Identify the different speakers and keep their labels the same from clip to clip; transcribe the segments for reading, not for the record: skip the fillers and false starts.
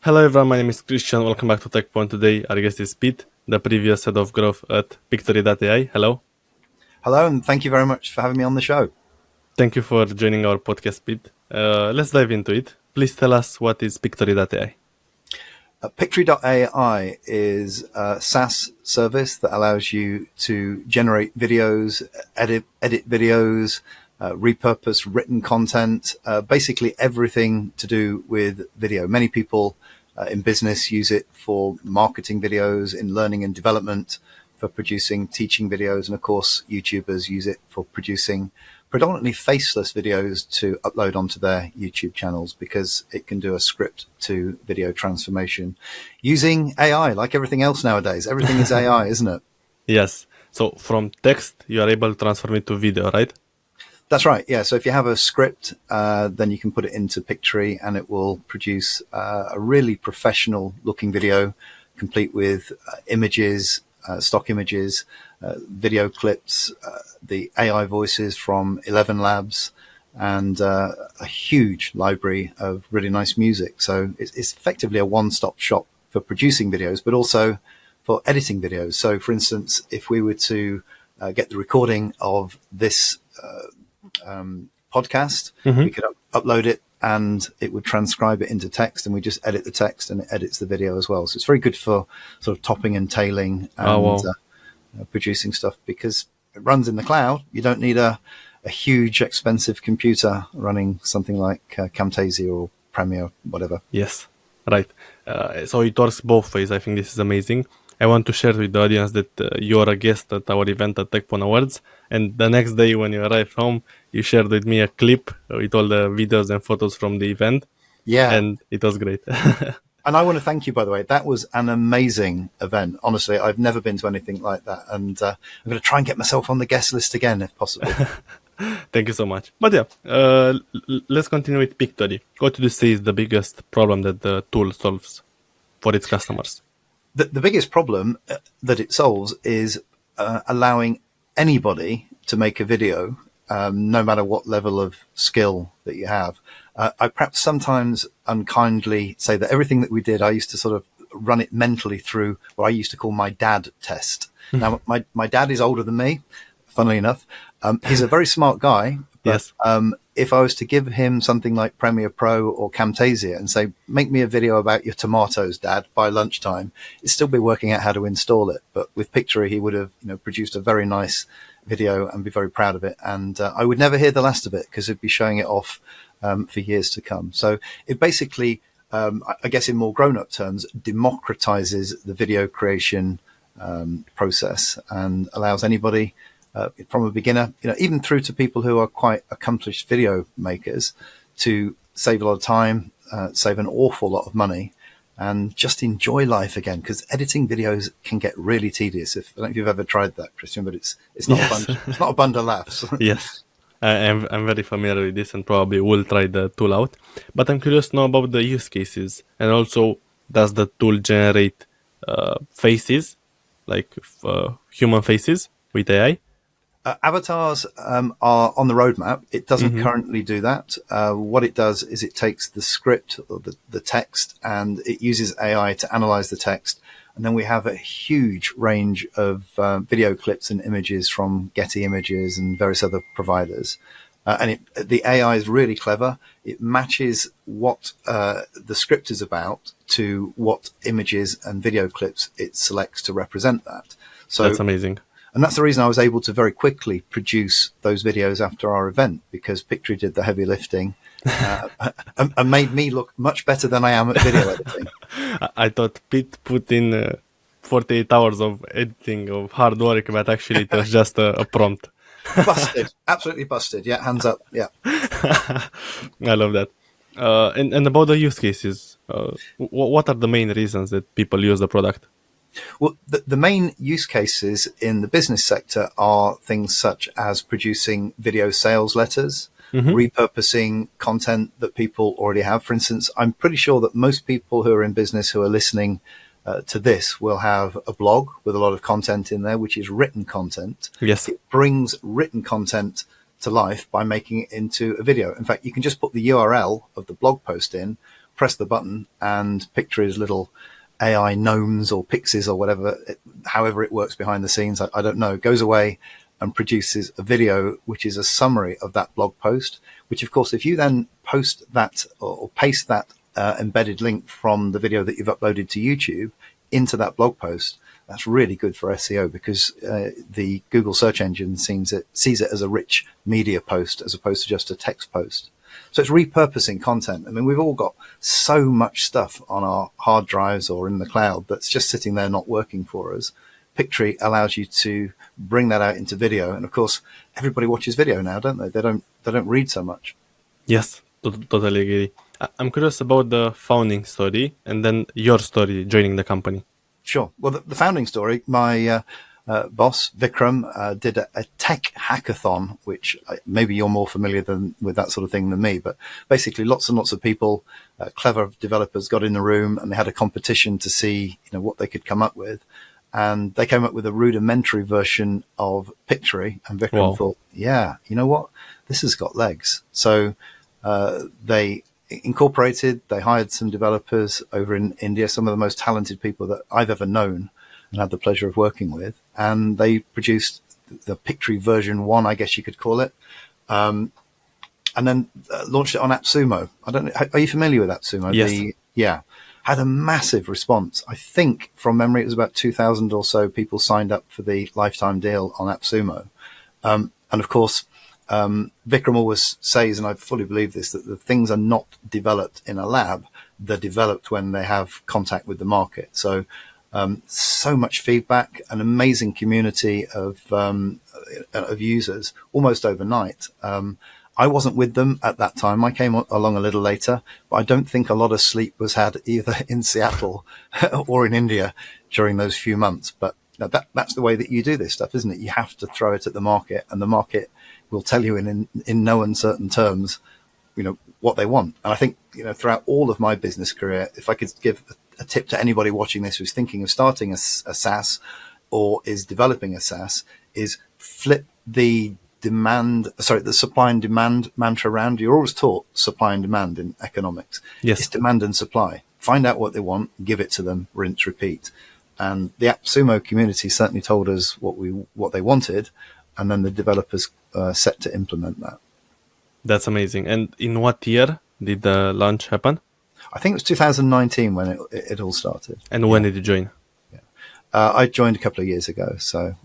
Speaker 1: Hello everyone, my name is Christian. Welcome back to Tekpon. Today our guest is Pete, the previous head of growth at Pictory.ai. Hello.
Speaker 2: Hello, and thank you very much for having me on the show.
Speaker 1: Thank you for joining our podcast, Pete. Let's dive into it. Please tell us what is Pictory.ai.
Speaker 2: Pictory.ai is a SaaS service that allows you to generate videos, edit videos, repurpose written content, basically everything to do with video. Many people in business use it for marketing videos, in learning and development, for producing teaching videos, and of course, YouTubers use it for producing predominantly faceless videos to upload onto their YouTube channels because it can do a script to video transformation using AI, like everything else nowadays. Everything is AI, isn't it?
Speaker 1: Yes. So from text, you are able to transform it to video, right?
Speaker 2: That's right. Yeah. So if you have a script, then you can put it into Pictory and it will produce a really professional looking video, complete with images, stock images, video clips, the AI voices from 11 Labs, and a huge library of really nice music. So it's effectively a one-stop shop for producing videos, but also for editing videos. So for instance, if we were to get the recording of this podcast, we could upload it and it would transcribe it into text, and we just edit the text and it edits the video as well. So it's very good for sort of topping and tailing and producing stuff because it runs in the cloud. You don't need a huge expensive computer running something like Camtasia or Premiere, whatever.
Speaker 1: Yes, right. So it works both ways. I think this is amazing. I want to share with the audience that you're a guest at our event at Tekpon Awards, and the next day when you arrived home, you shared with me a clip with all the videos and photos from the event.
Speaker 2: Yeah.
Speaker 1: And it was great.
Speaker 2: And I want to thank you, by the way. That was an amazing event. Honestly, I've never been to anything like that. And I'm going to try and get myself on the guest list again, if possible.
Speaker 1: Thank you so much. But yeah, let's continue with Pictory. What do you say is the biggest problem that the tool solves for its customers?
Speaker 2: The biggest problem that it solves is allowing anybody to make a video, no matter what level of skill that you have. I perhaps sometimes unkindly say that everything that we did, I used to sort of run it mentally through what I used to call my dad test. Now, my dad is older than me, funnily enough. He's a very smart guy. But,
Speaker 1: Yes.
Speaker 2: If I was to give him something like Premiere Pro or Camtasia and say, make me a video about your tomatoes, Dad, by lunchtime, he'd still be working out how to install it. But with Pictory, he would have produced a very nice video and be very proud of it. And I would never hear the last of it because he'd be showing it off for years to come. So it basically, I guess in more grown-up terms, democratizes the video creation process and allows anybody from a beginner, even through to people who are quite accomplished video makers, to save a lot of time, save an awful lot of money, and just enjoy life again. Because editing videos can get really tedious. I don't know if you've ever tried that, Christian, but it's not it's not a bundle of laughs.
Speaker 1: Yes. I'm very familiar with this and probably will try the tool out. But I'm curious to know about the use cases. And also, does the tool generate faces, like human faces with AI?
Speaker 2: Avatars are on the roadmap. It doesn't currently do that. What it does is it takes the script or the text and it uses AI to analyze the text. And then we have a huge range of video clips and images from Getty Images and various other providers. And the AI is really clever. It matches what the script is about to what images and video clips it selects to represent that. So
Speaker 1: that's amazing.
Speaker 2: And that's the reason I was able to very quickly produce those videos after our event, because Pictory did the heavy lifting and made me look much better than I am at video editing.
Speaker 1: I thought Pete put in 48 hours of editing, of hard work, but actually it was just a prompt.
Speaker 2: Busted. Absolutely busted. Yeah, hands up. Yeah.
Speaker 1: I love that. And about the use cases, what are the main reasons that people use the product?
Speaker 2: Well, the main use cases in the business sector are things such as producing video sales letters, repurposing content that people already have. For instance, I'm pretty sure that most people who are in business who are listening to this will have a blog with a lot of content in there, which is written content.
Speaker 1: Yes.
Speaker 2: It brings written content to life by making it into a video. In fact, you can just put the URL of the blog post in press the button, and Pictory's little AI gnomes or pixies or whatever, however it works behind the scenes, I don't know, goes away and produces a video which is a summary of that blog post, which of course, if you then post that or paste that embedded link from the video that you've uploaded to YouTube into that blog post, that's really good for SEO, because the Google search engine sees it as a rich media post as opposed to just a text post. So it's repurposing content. I mean, we've all got so much stuff on our hard drives or in the cloud that's just sitting there not working for us. Pictory allows you to bring that out into video, and of course, everybody watches video now, don't they? They don't read so much.
Speaker 1: Yes, totally agree. I'm curious about the founding story and then your story joining the company.
Speaker 2: Sure. Well, the founding story, my boss, Vikram, did a tech hackathon, which maybe you're more familiar with that sort of thing than me, but basically lots and lots of people, clever developers got in the room, and they had a competition to see, what they could come up with. And they came up with a rudimentary version of Pictory, and Vikram thought, yeah, you know what? This has got legs. So they incorporated, they hired some developers over in India, some of the most talented people that I've ever known and had the pleasure of working with. And they produced the Pictory version 1, I guess you could call it, and then launched it on AppSumo. I don't know, are you familiar with AppSumo?
Speaker 1: Yes.
Speaker 2: Had a massive response. I think from memory, it was about 2,000 or so people signed up for the lifetime deal on AppSumo. And of course, Vikram always says, and I fully believe this, that the things are not developed in a lab. They're developed when they have contact with the market. So, so much feedback, an amazing community of users almost overnight. I wasn't with them at that time. I came along a little later, but I don't think a lot of sleep was had either in Seattle or in India during those few months. But that's the way that you do this stuff, isn't it? You have to throw it at the market, and the market will tell you in no uncertain terms, what they want. And I think, throughout all of my business career, if I could give a tip to anybody watching this who's thinking of starting a SaaS or is developing a SaaS, is flip the supply and demand mantra around. You're always taught supply and demand in economics.
Speaker 1: Yes.
Speaker 2: It's demand and supply. Find out what they want, give it to them, rinse, repeat. And the AppSumo community certainly told us what they wanted, and then the developers set to implement that.
Speaker 1: That's amazing. And in what year did the launch happen?
Speaker 2: I think it was 2019 when it all started.
Speaker 1: And when did you join?
Speaker 2: I joined a couple of years ago, so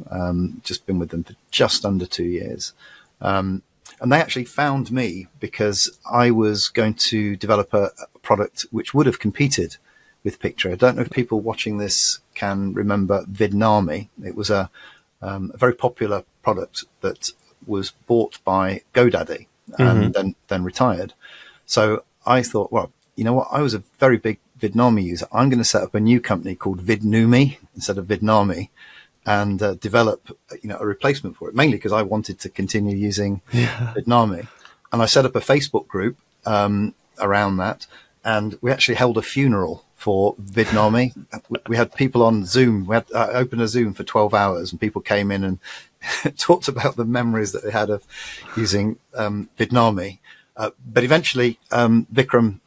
Speaker 2: just been with them for just under 2 years. And they actually found me because I was going to develop a product which would have competed with Pictory. I don't know if people watching this can remember Vidnami. It was a very popular product that was bought by GoDaddy and then retired. So I thought, well, you know what? I was a very big Vidnami user. I'm going to set up a new company called Vidnumi instead of Vidnami, and develop a replacement for it, mainly because I wanted to continue using Vidnami. And I set up a Facebook group around that, and we actually held a funeral for Vidnami. We had people on Zoom. We had opened a Zoom for 12 hours, and people came in and talked about the memories that they had of using Vidnami. But eventually, Vikram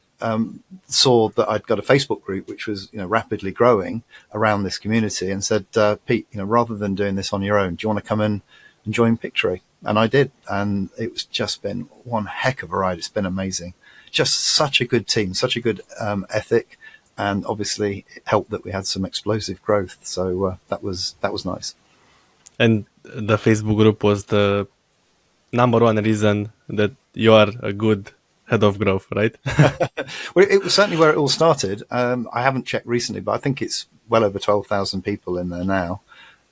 Speaker 2: saw that I'd got a Facebook group which was rapidly growing around this community, and said, Pete, rather than doing this on your own, do you want to come and join Pictory? And I did, and it's just been one heck of a ride. It's been amazing. Just such a good team, such a good ethic, and obviously it helped that we had some explosive growth. So that was nice.
Speaker 1: And the Facebook group was the number one reason that you are a good head of growth, right?
Speaker 2: Well, it was certainly where it all started. I haven't checked recently, but I think it's well over 12,000 people in there now.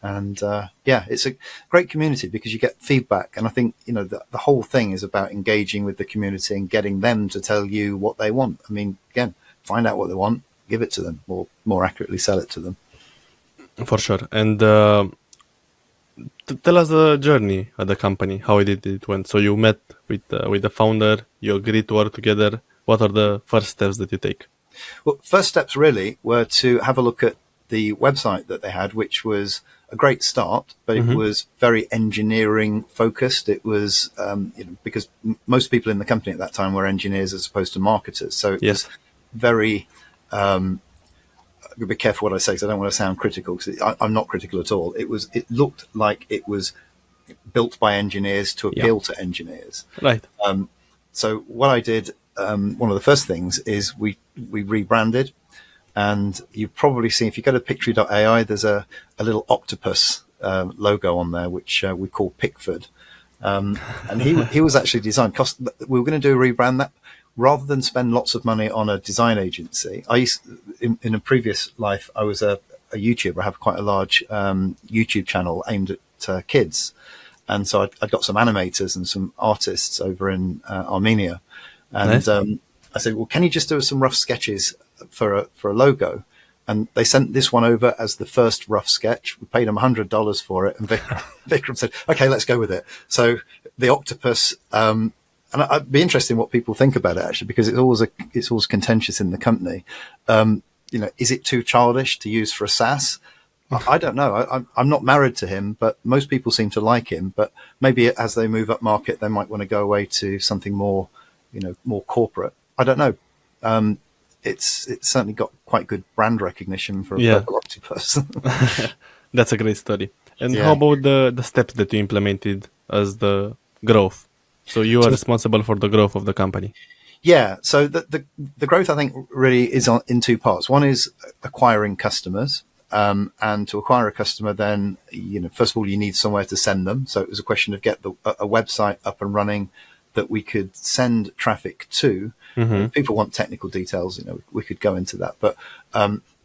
Speaker 2: And it's a great community because you get feedback. And I think, the whole thing is about engaging with the community and getting them to tell you what they want. I mean, again, find out what they want, give it to them, or more accurately, sell it to them.
Speaker 1: For sure. And tell us the journey at the company, how it went. So you met with the founder, you agreed to work together. What are the first steps that you take?
Speaker 2: Well, first steps really were to have a look at the website that they had, which was a great start, but it was very engineering focused. It was, because most people in the company at that time were engineers as opposed to marketers. So it was very, I've got to be careful what I say because I don't want to sound critical, because I'm not critical at all. It looked like it was built by engineers to
Speaker 1: Yeah.
Speaker 2: appeal to engineers.
Speaker 1: Right.
Speaker 2: So what I did, one of the first things is we rebranded, and you've probably seen, if you go to Pictory.ai, there's a little octopus logo on there, which we call Pickford. And he was actually designed. We were going to do a rebrand that. Rather than spend lots of money on a design agency, in a previous life, I was a YouTuber. I have quite a large YouTube channel aimed at kids. And so I got some animators and some artists over in Armenia. And
Speaker 1: Nice.
Speaker 2: I said, well, can you just do some rough sketches for a logo? And they sent this one over as the first rough sketch. We paid them $100 for it. And Vikram said, okay, let's go with it. So the octopus, and I'd be interested in what people think about it, actually, because it's always contentious in the company. Is it too childish to use for a SaaS? I don't know. I'm not married to him, but most people seem to like him. But maybe as they move up market, they might want to go away to something more, more corporate. I don't know. It's certainly got quite good brand recognition for a purple octopus.
Speaker 1: That's a great story. And
Speaker 2: Yeah.
Speaker 1: how about the steps that you implemented as the growth? So you are responsible for the growth of the company.
Speaker 2: Yeah. So the growth, I think, really is in two parts. One is acquiring customers. And to acquire a customer, then, first of all, you need somewhere to send them. So it was a question of get a website up and running that we could send traffic to.
Speaker 1: Mm-hmm.
Speaker 2: If people want technical details, we could go into that. But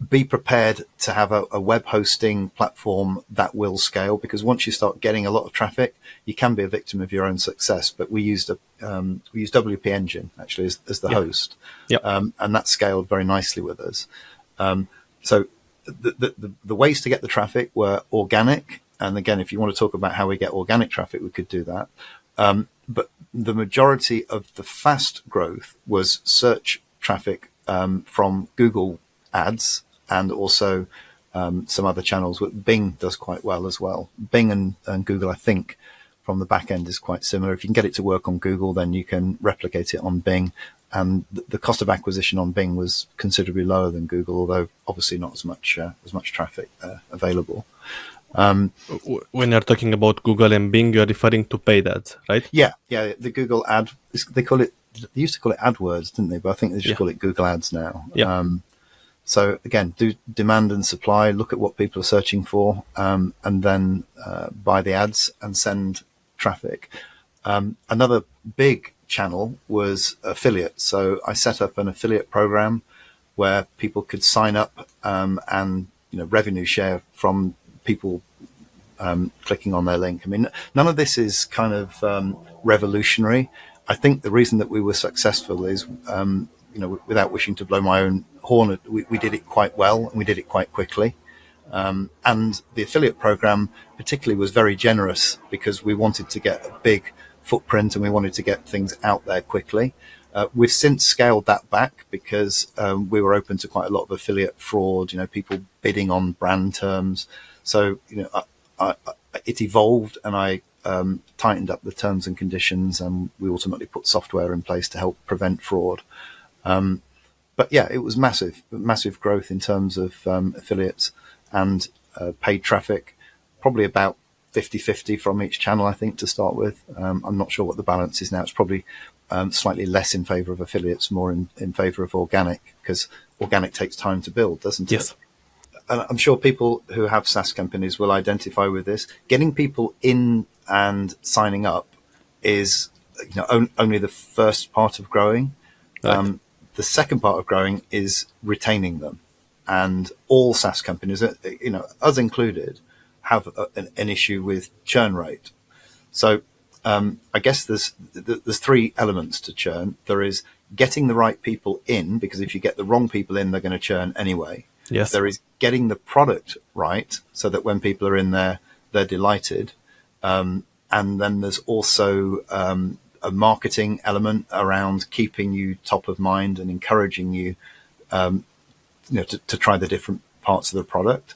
Speaker 2: be prepared to have a web hosting platform that will scale, because once you start getting a lot of traffic, you can be a victim of your own success. But we used WP Engine actually as the host, and that scaled very nicely with us. So the ways to get the traffic were organic, and again, if you want to talk about how we get organic traffic, we could do that. But the majority of the fast growth was search traffic from Google Ads, and also some other channels. Bing does quite well as well. Bing and Google, I think, from the back end is quite similar. If you can get it to work on Google, then you can replicate it on Bing. And the cost of acquisition on Bing was considerably lower than Google, although obviously not as much traffic available.
Speaker 1: When you're talking about Google and Bing, you're referring to paid ads, right?
Speaker 2: Yeah. The Google ad, they used to call it AdWords, didn't they? But I think they just call it Google Ads now.
Speaker 1: Yeah.
Speaker 2: So again, do demand and supply, look at what people are searching for, and then buy the ads and send traffic. Another big channel was affiliate. So I set up an affiliate program where people could sign up and revenue share from people clicking on their link. I mean, none of this is kind of revolutionary. I think the reason that we were successful is, without wishing to blow my own horn, we did it quite well, and we did it quite quickly. And the affiliate program particularly was very generous, because we wanted to get a big footprint and we wanted to get things out there quickly. We've since scaled that back, because we were open to quite a lot of affiliate fraud, people bidding on brand terms. So, it evolved, and I tightened up the terms and conditions, and we ultimately put software in place to help prevent fraud. But yeah, it was massive growth in terms of affiliates and paid traffic, probably about 50-50 from each channel, I think, to start with. I'm not sure what the balance is now. It's probably slightly less in favor of affiliates, more in favor of organic, because organic takes time to build, doesn't it?
Speaker 1: Yes.
Speaker 2: And I'm sure people who have SaaS companies will identify with this. Getting people in and signing up is only the first part of growing.
Speaker 1: Right.
Speaker 2: The second part of growing is retaining them. And all SaaS companies, us included, have an issue with churn rate. So I guess there's three elements to churn. There is getting the right people in, because if you get the wrong people in, they're going to churn anyway.
Speaker 1: Yes.
Speaker 2: There is getting the product right, so that when people are in there, they're delighted. And then there's also a marketing element around keeping you top of mind and encouraging you, to try the different parts of the product.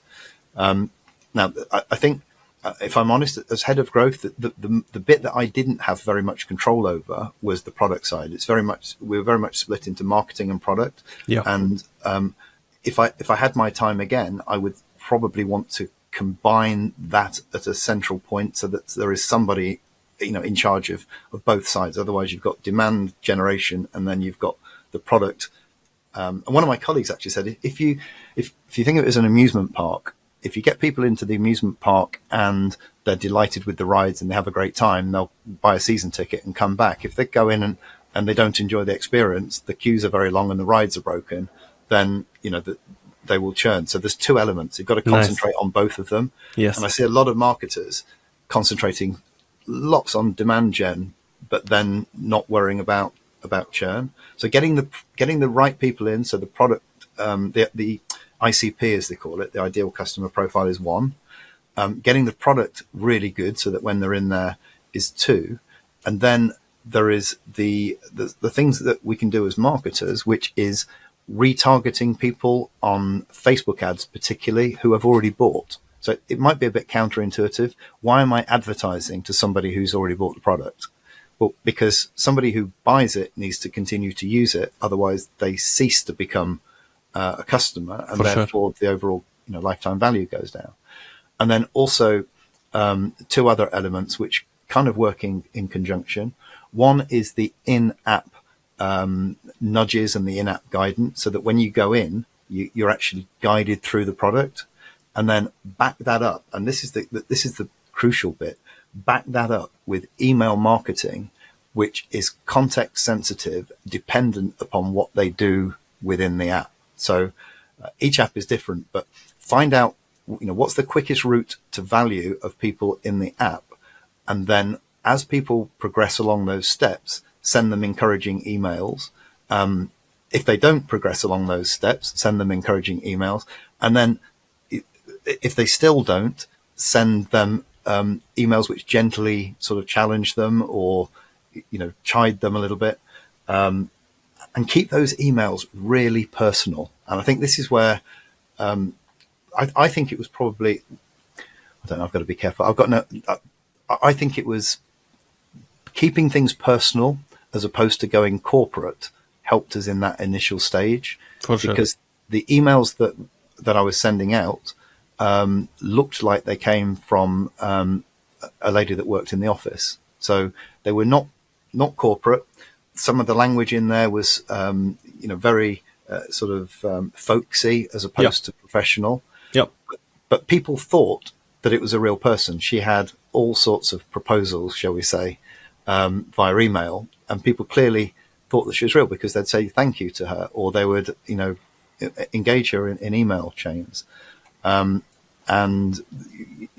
Speaker 2: Now, I think if I'm honest, as head of growth, the bit that I didn't have very much control over was the product side. We were very much split into marketing and product.
Speaker 1: Yeah,
Speaker 2: And if I had my time again, I would probably want to combine that at a central point so that there is somebody, in charge of both sides. Otherwise, you've got demand generation and then you've got the product. And one of my colleagues actually said, if you think of it as an amusement park, if you get people into the amusement park and they're delighted with the rides and they have a great time, they'll buy a season ticket and come back. If they go in and they don't enjoy the experience, the queues are very long and the rides are broken, then, they will churn. So there's two elements. You've got to concentrate on both of them.
Speaker 1: yes,
Speaker 2: And I see a lot of marketers concentrating lots on demand gen, but then not worrying about churn. So getting the right people in, so the product, the ICP, as they call it, the ideal customer profile, is one. Getting the product really good so that when they're in there is two. And then there is the things that we can do as marketers, which is retargeting people on Facebook ads, particularly, who have already bought. So it might be a bit counterintuitive. Why am I advertising to somebody who's already bought the product? Well, because somebody who buys it needs to continue to use it. Otherwise, they cease to become a customer, and therefore the overall lifetime value goes down. And then also two other elements which kind of work in conjunction. One is the in-app nudges and the in-app guidance, so that when you go in, you're actually guided through the product, and then back that up. And this is the crucial bit. Back that up with email marketing, which is context sensitive, dependent upon what they do within the app. So each app is different, but find out, what's the quickest route to value of people in the app. And then as people progress along those steps, send them encouraging emails. If they don't progress along those steps, send them encouraging emails. And then if they still don't, send them emails which gently sort of challenge them or, chide them a little bit. And keep those emails really personal. And I think this is where I think it was probably, I don't know, I've got to be careful. I think it was keeping things personal as opposed to going corporate helped us in that initial stage.
Speaker 1: For sure.
Speaker 2: Because the emails that I was sending out looked like they came from a lady that worked in the office. So they were not corporate. Some of the language in there was, very sort of folksy as opposed to professional.
Speaker 1: Yep.
Speaker 2: But people thought that it was a real person. She had all sorts of proposals, shall we say, via email, and people clearly thought that she was real because they'd say thank you to her, or they would, engage her in email chains. And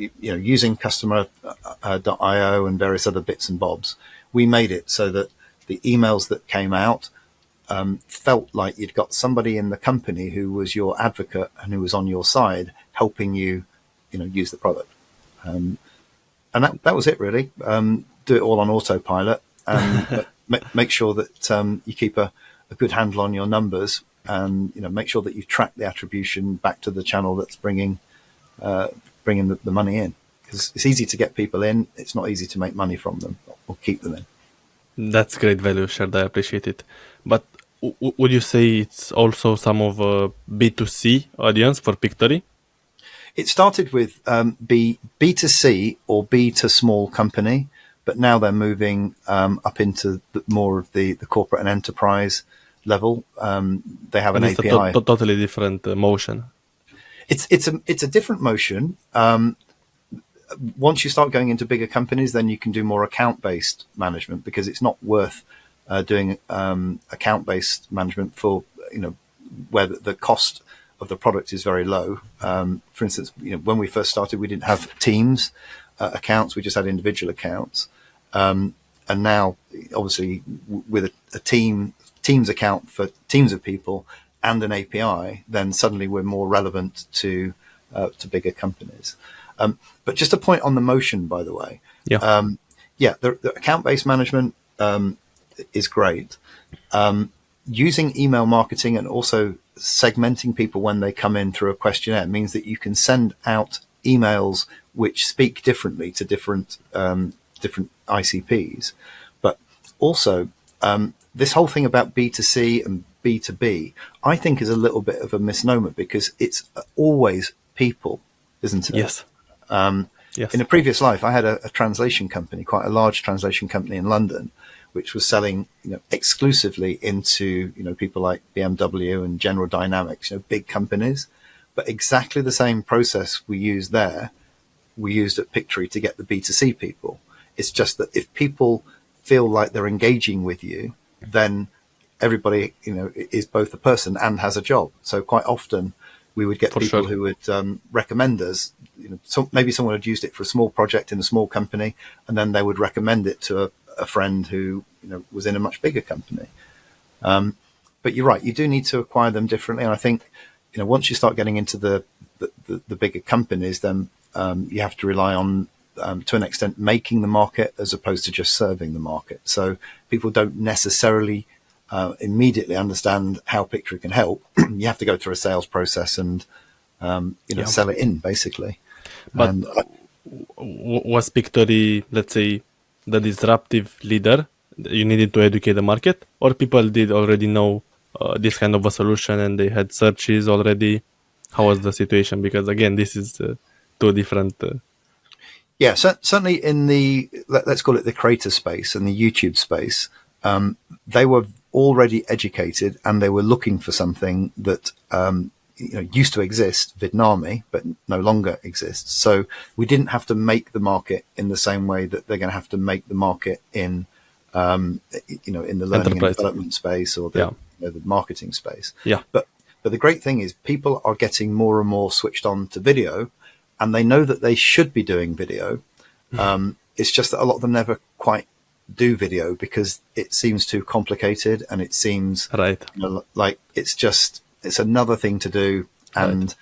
Speaker 2: using customer.io and various other bits and bobs, we made it so that the emails that came out felt like you'd got somebody in the company who was your advocate and who was on your side, helping you, use the product. And that was it, really. Do it all on autopilot, and make sure that you keep a good handle on your numbers, and make sure that you track the attribution back to the channel that's bringing the money in. Because it's easy to get people in, it's not easy to make money from them or keep them in.
Speaker 1: That's great value shared. I appreciate it. But would you say it's also some of a B2C audience for Pictory?
Speaker 2: It started with B2C or B to small company, but now they're moving up into more of the corporate and enterprise level. They have an API.
Speaker 1: It's a totally different motion.
Speaker 2: It's a different motion. Once you start going into bigger companies, then you can do more account-based management, because it's not worth doing account-based management for where the cost of the product is very low. For instance, when we first started, we didn't have teams accounts; we just had individual accounts. And now, obviously, with a teams account for teams of people and an API, then suddenly we're more relevant to bigger companies. But just a point on the motion, by the way.
Speaker 1: Yeah.
Speaker 2: The account-based management is great. Using email marketing and also segmenting people when they come in through a questionnaire means that you can send out emails which speak differently to different ICPs. But also, this whole thing about B2C and B2B, I think is a little bit of a misnomer because it's always people, isn't it?
Speaker 1: Yes. Yes.
Speaker 2: In a previous life, I had a translation company, quite a large translation company in London, which was selling, exclusively into, people like BMW and General Dynamics, big companies. But exactly the same process we used there, we used at Pictory to get the B2C people. It's just that if people feel like they're engaging with you, then everybody, is both a person and has a job. So quite often we would get people who would recommend us. Maybe someone had used it for a small project in a small company, and then they would recommend it to a friend who was in a much bigger company. But you're right, you do need to acquire them differently. And I think once you start getting into the bigger companies, then you have to rely on to an extent making the market as opposed to just serving the market. So people don't necessarily immediately understand how Pictory can help. You have to go through a sales process and sell it in basically.
Speaker 1: But
Speaker 2: And
Speaker 1: was Pictory, let's say, the disruptive leader? You needed to educate the market, or people did already know this kind of a solution and they had searches already? How was the situation? Because again, this is two different.
Speaker 2: Yeah, certainly in the, let's call it the creator space and the YouTube space, they were already educated and they were looking for something that used to exist, Vidnami, but no longer exists. So we didn't have to make the market in the same way that they're going to have to make the market in in the learning and development space or the marketing space.
Speaker 1: Yeah.
Speaker 2: But the great thing is people are getting more and more switched on to video, and they know that they should be doing video. It's just that a lot of them never quite do video because it seems too complicated and it seems
Speaker 1: right.
Speaker 2: Like it's another thing to do. And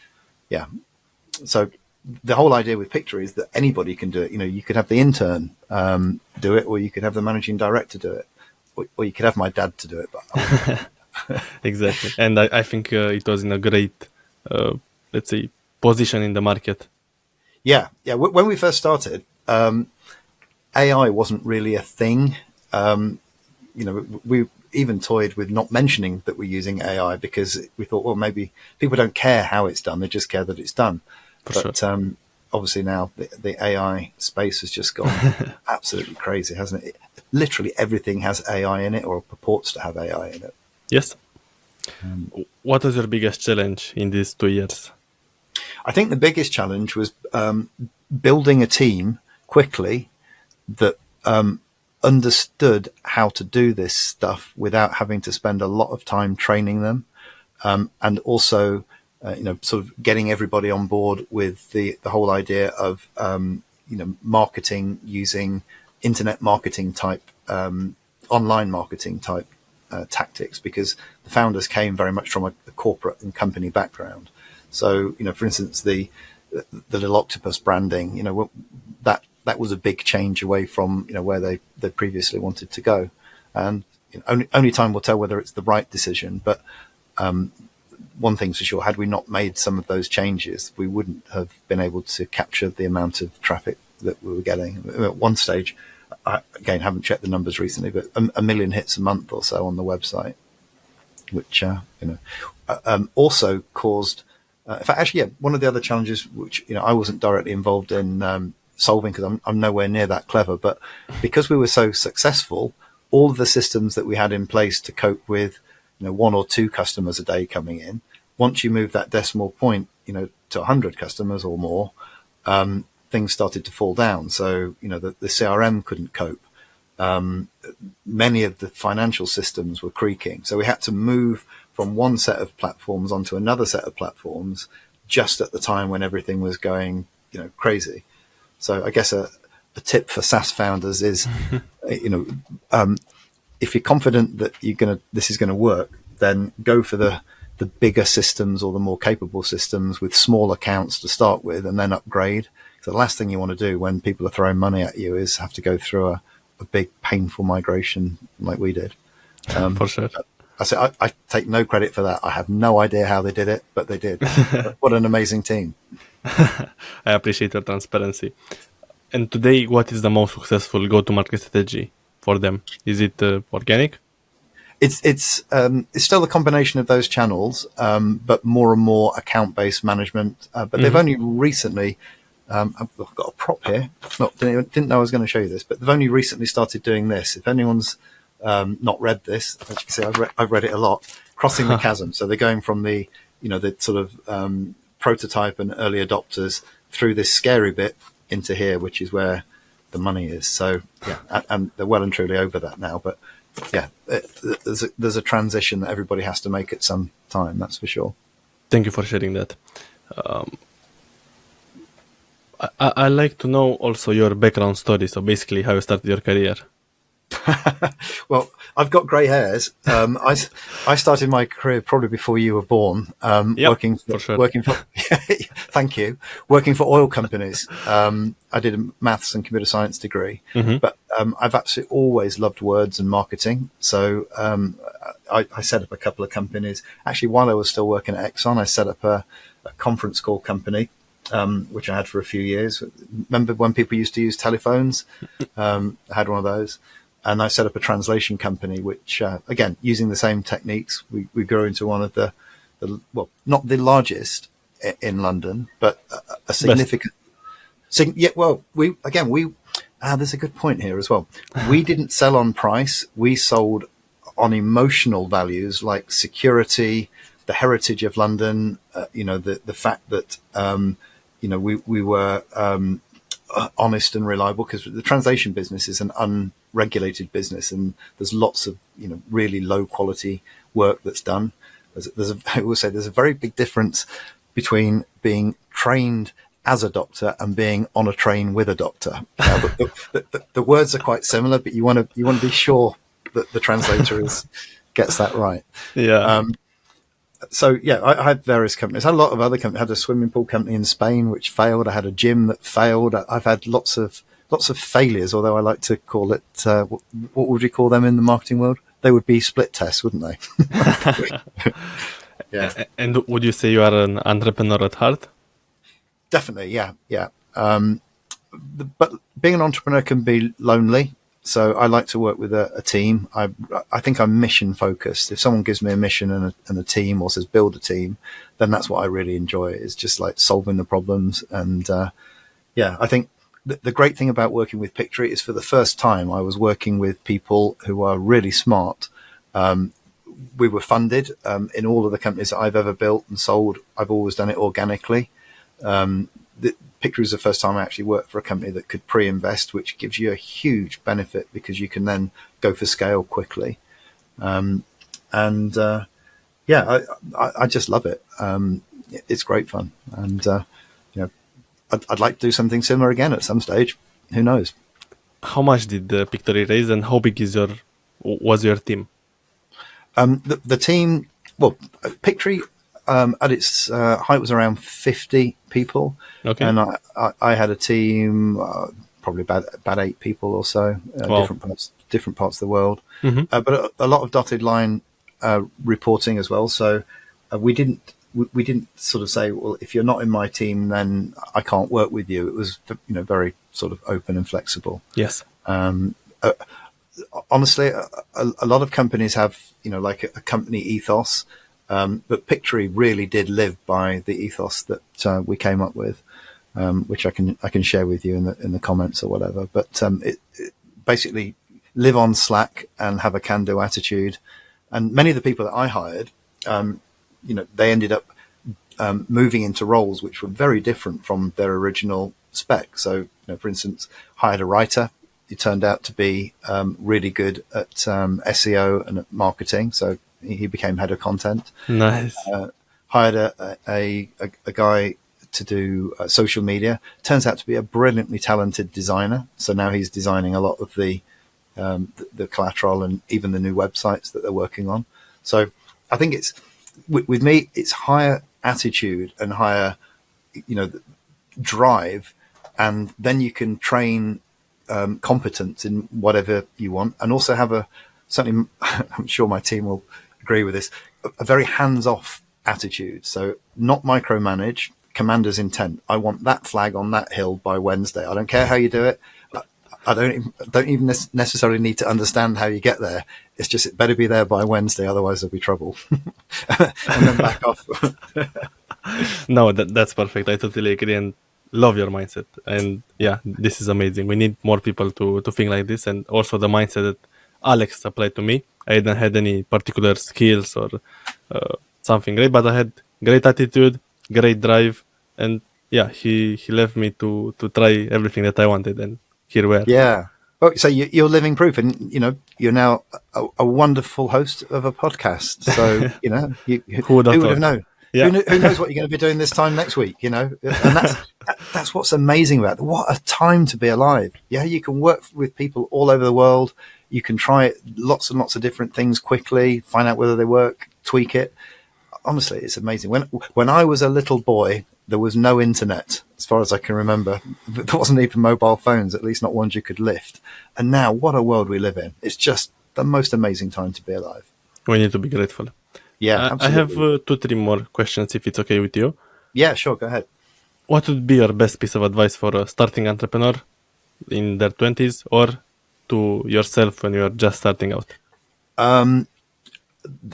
Speaker 2: so the whole idea with Pictory is that anybody can do it. You could have the intern do it, or you could have the managing director do it, or you could have my dad to do it. But
Speaker 1: exactly. And I think it was in a great, let's say, position in the market.
Speaker 2: Yeah. When we first started, AI wasn't really a thing. We even toyed with not mentioning that we're using AI because we thought, well, maybe people don't care how it's done; they just care that it's done. But obviously now the AI space has just gone absolutely crazy, hasn't it? Literally everything has AI in it or purports to have AI in it.
Speaker 1: Yes. What was your biggest challenge in these 2 years?
Speaker 2: I think the biggest challenge was building a team quickly that understood how to do this stuff without having to spend a lot of time training them, and also sort of getting everybody on board with the whole idea of marketing using internet marketing type online marketing type tactics, because the founders came very much from a corporate and company background. So for instance, the Little Octopus branding, that was a big change away from where they previously wanted to go, and only time will tell whether it's the right decision. But one thing's for sure: had we not made some of those changes, we wouldn't have been able to capture the amount of traffic that we were getting. At one stage, I again haven't checked the numbers recently, but a million hits a month or so on the website, which also caused. In fact, actually, one of the other challenges, which I wasn't directly involved in solving because I'm nowhere near that clever, but because we were so successful, all of the systems that we had in place to cope with, 1 or 2 customers a day coming in, once you move that decimal point, to 100 customers or more, things started to fall down. So, the CRM couldn't cope. Many of the financial systems were creaking. So we had to move from one set of platforms onto another set of platforms just at the time when everything was going, crazy. So I guess a tip for SaaS founders is, if you're confident that this is gonna work, then go for the bigger systems or the more capable systems with small accounts to start with, and then upgrade. So the last thing you want to do when people are throwing money at you is have to go through a big painful migration like we did.
Speaker 1: For sure.
Speaker 2: I take no credit for that. I have no idea how they did it, but they did. What an amazing team.
Speaker 1: I appreciate your transparency. And today, what is the most successful go-to-market strategy for them? Is it organic?
Speaker 2: It's still a combination of those channels, but more and more account based management. But they've
Speaker 1: Hmm.
Speaker 2: only recently. I've got a prop here. Didn't know I was going to show you this, but they've only recently started doing this. If anyone's not read this, as you can see, I've read it a lot. Crossing the chasm. So they're going from the sort of prototype and early adopters through this scary bit into here, which is where the money is. So yeah, and they're well and truly over that now. But yeah, there's a transition that everybody has to make at some time. That's for sure.
Speaker 1: Thank you for sharing that. I like to know also your background story. So basically, how you started your career.
Speaker 2: Well, I've got grey hairs. I started my career probably before you were born,
Speaker 1: Yep, for sure.
Speaker 2: working for thank you, working for oil companies. I did a maths and computer science degree,
Speaker 1: Hmm.
Speaker 2: but I've absolutely always loved words and marketing. So I set up a couple of companies. Actually, while I was still working at Exxon, I set up a conference call company, which I had for a few years. Remember when people used to use telephones? I had one of those. And I set up a translation company, which, again, using the same techniques, we grew into one of well, not the largest in London, but a
Speaker 1: Best.
Speaker 2: significant. Yeah, well, there's a good point here as well. We didn't sell on price. We sold on emotional values like security, the heritage of London, the fact that, we were, honest and reliable, because the translation business is an unregulated business, and there's lots of really low quality work that's done. I will say there's a very big difference between being trained as a doctor and being on a train with a doctor. Now, the words are quite similar, but you want to be sure that the translator gets that right.
Speaker 1: Yeah.
Speaker 2: So yeah, I had various companies. I had a lot of other companies. I had a swimming pool company in Spain which failed. I had a gym that failed. I've had lots of failures. Although I like to call it, what would you call them in the marketing world? They would be split tests, wouldn't they? Yeah,
Speaker 1: And would you say you are an entrepreneur at heart?
Speaker 2: definitely. Yeah, yeah. But being an entrepreneur can be lonely. So I like to work with a team. I think I'm mission focused. If someone gives me a mission and a team, or says build a team, then that's what I really enjoy. It's just like solving the problems. And yeah, I think the great thing about working with Pictory is, for the first time, I was working with people who are really smart. We were funded in all of the companies that I've ever built and sold. I've always done it organically. Pictory is the first time I actually worked for a company that could pre-invest, which gives you a huge benefit because you can then go for scale quickly. And yeah, I just love it. It's great fun, and I'd like to do something similar again at some stage. Who knows?
Speaker 1: How much did the Pictory raise, and how big was your team?
Speaker 2: The team, well, Pictory at its height was around 50 people,
Speaker 1: Okay.
Speaker 2: and I had a team probably about 8 people or so,
Speaker 1: Wow.
Speaker 2: different parts of the world,
Speaker 1: Hmm.
Speaker 2: but a lot of dotted line reporting as well. So we didn't sort of say, well, if you're not in my team, then I can't work with you. It was very sort of open and flexible.
Speaker 1: Yes.
Speaker 2: Honestly, a lot of companies have, like a company ethos, but Pictory really did live by the ethos that we came up with, which I can share with you in the comments or whatever. But it basically live on Slack and have a can-do attitude. And many of the people that I hired, they ended up moving into roles which were very different from their original spec. So, for instance, hired a writer. He turned out to be really good at SEO and at marketing, so he became head of content.
Speaker 1: Nice.
Speaker 2: Hired a guy to do social media. Turns out to be a brilliantly talented designer, so now he's designing a lot of the collateral and even the new websites that they're working on. So I think it's with me, it's higher attitude and higher, drive, and then you can train competence in whatever you want, and also have certainly, I'm sure my team will agree with this, a very hands-off attitude. So not micromanage, commander's intent. I want that flag on that hill by Wednesday. I don't care how you do it. I don't even necessarily need to understand how you get there. It's just it better be there by Wednesday, otherwise there'll be trouble. And then back off.
Speaker 1: No, that's perfect. I totally agree and love your mindset. And yeah, this is amazing. We need more people to think like this, and also the mindset that Alex applied to me. I didn't had any particular skills or something great, but I had great attitude, great drive, and yeah, he left me to try everything that I wanted, and here we are.
Speaker 2: Yeah. Oh, so you're living proof, and you're now a wonderful host of a podcast. So
Speaker 1: Who would have
Speaker 2: have
Speaker 1: thought?
Speaker 2: known?
Speaker 1: Yeah.
Speaker 2: Who knows what you're going to be doing this time next week? And that's what's amazing about it. What a time to be alive. Yeah, you can work with people all over the world. You can try lots and lots of different things quickly, find out whether they work, tweak it. Honestly, it's amazing. When I was a little boy, there was no internet, as far as I can remember. There wasn't even mobile phones, at least not ones you could lift. And now, what a world we live in. It's just the most amazing time to be alive.
Speaker 1: We need to be grateful.
Speaker 2: Yeah,
Speaker 1: I have
Speaker 2: absolutely.
Speaker 1: 2-3 more questions, if it's okay with you.
Speaker 2: Yeah, sure, go ahead.
Speaker 1: What would be your best piece of advice for a starting entrepreneur in their 20s, or to yourself when you're just starting out?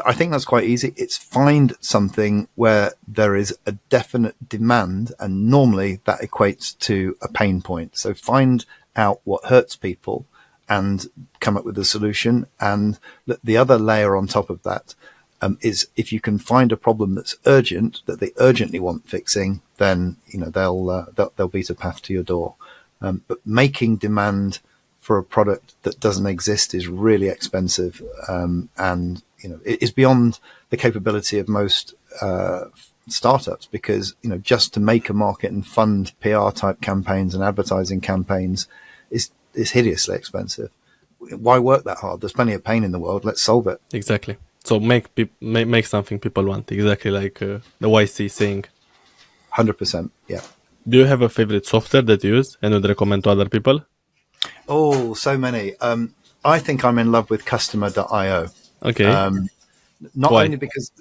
Speaker 2: I think that's quite easy. It's find something where there is a definite demand, and normally that equates to a pain point. So find out what hurts people and come up with a solution. And the other layer on top of that is if you can find a problem that's urgent, that they urgently want fixing, then they'll beat a path to your door. But making demand for a product that doesn't exist is really expensive, and it is beyond the capability of most startups, because just to make a market and fund PR type campaigns and advertising campaigns is hideously expensive. Why work that hard? There's plenty of pain in the world. Let's solve it.
Speaker 1: Exactly. So make something people want, exactly like the YC saying.
Speaker 2: 100%. Yeah.
Speaker 1: Do you have a favorite software that you use and would recommend to other people?
Speaker 2: Oh, so many. I think I'm in love with customer.io.
Speaker 1: Okay.
Speaker 2: Not
Speaker 1: Why?
Speaker 2: only because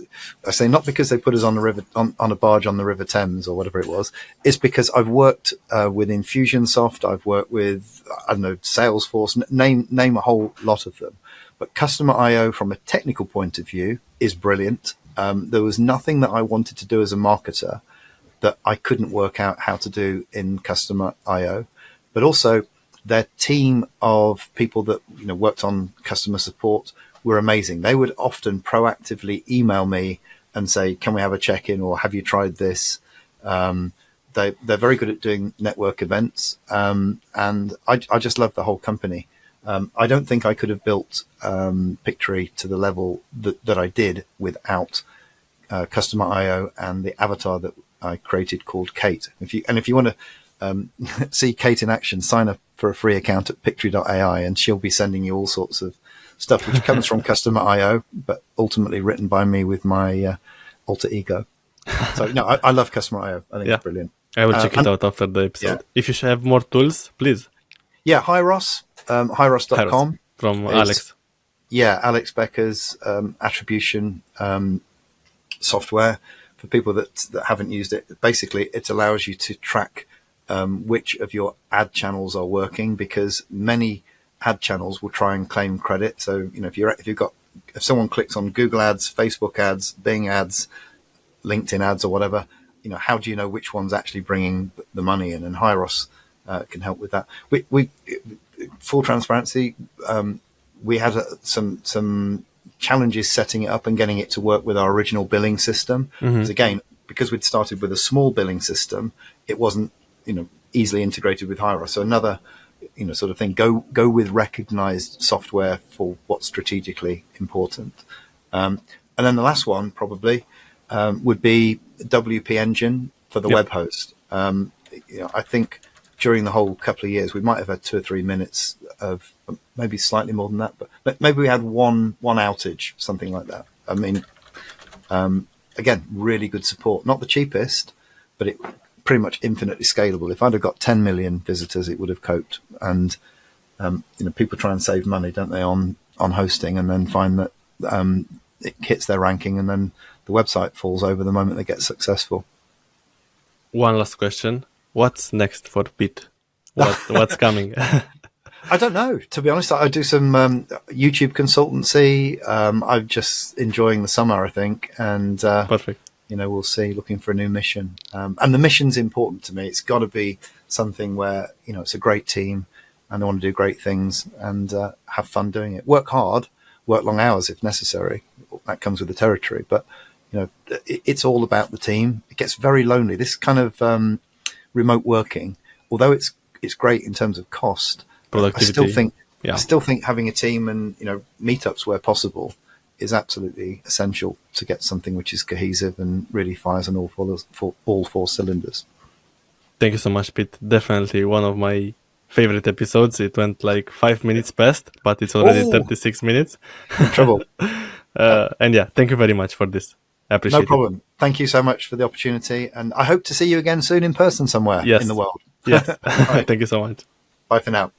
Speaker 2: not because they put us on the river on a barge on the River Thames or whatever it was. It's because I've worked with Infusionsoft. I've worked with Salesforce. Name a whole lot of them. But Customer.io, from a technical point of view, is brilliant. There was nothing that I wanted to do as a marketer that I couldn't work out how to do in Customer.io. But also, their team of people that worked on customer support were amazing. They would often proactively email me and say, "Can we have a check-in?" or "Have you tried this?" They're very good at doing network events, and I just love the whole company. I don't think I could have built Pictory to the level that I did without Customer.io and the avatar that I created called Kate. If you want to see Kate in action, sign up for a free account at Pictory.ai, and she'll be sending you all sorts of stuff which comes from Customer.io, but ultimately written by me with my alter ego. So no, I love Customer.io. I think it's brilliant.
Speaker 1: I will check it out after the episode.
Speaker 2: Yeah.
Speaker 1: If you should have more tools, please.
Speaker 2: Yeah, Hyros, Hyros.com.
Speaker 1: From Alex.
Speaker 2: Yeah, Alex Becker's attribution software for people that haven't used it. Basically, it allows you to track which of your ad channels are working, because many ad channels will try and claim credit. So, if someone clicks on Google ads, Facebook ads, Bing ads, LinkedIn ads or whatever, how do you know which one's actually bringing the money in? And Hyros can help with that. We full transparency, we had some challenges setting it up and getting it to work with our original billing system. Because again, because we'd started with a small billing system, it wasn't easily integrated with Hyros. So another sort of thing, go with recognized software for what's strategically important. And then the last one probably would be WP Engine for the web host. I think during the whole couple of years, we might have had 2 or 3 minutes of, maybe slightly more than that, but maybe we had one outage, something like that. I mean, again, really good support. Not the cheapest, but it pretty much infinitely scalable. If I'd have got 10 million visitors, it would have coped. And people try and save money, don't they, on hosting, and then find that it hits their ranking, and then the website falls over the moment they get successful.
Speaker 1: One last question. What's next for Pete? What's coming?
Speaker 2: I don't know. To be honest, I do some YouTube consultancy. I'm just enjoying the summer, I think, and
Speaker 1: Perfect.
Speaker 2: we'll see. Looking for a new mission, and the mission's important to me. It's got to be something where it's a great team, and they want to do great things and have fun doing it. Work hard, work long hours if necessary. That comes with the territory, but it's all about the team. It gets very lonely. This kind of remote working, although it's great in terms of cost.
Speaker 1: Productivity.
Speaker 2: I still think having a team and meetups where possible is absolutely essential to get something which is cohesive and really fires on all four cylinders.
Speaker 1: Thank you so much, Pete. Definitely one of my favorite episodes. It went like 5 minutes past, but it's already 36 minutes.
Speaker 2: Trouble.
Speaker 1: And yeah, thank you very much for this. I appreciate it.
Speaker 2: No problem. Thank you so much for the opportunity, and I hope to see you again soon in person somewhere in the world.
Speaker 1: Yes. Right. Thank you so much.
Speaker 2: Bye for now.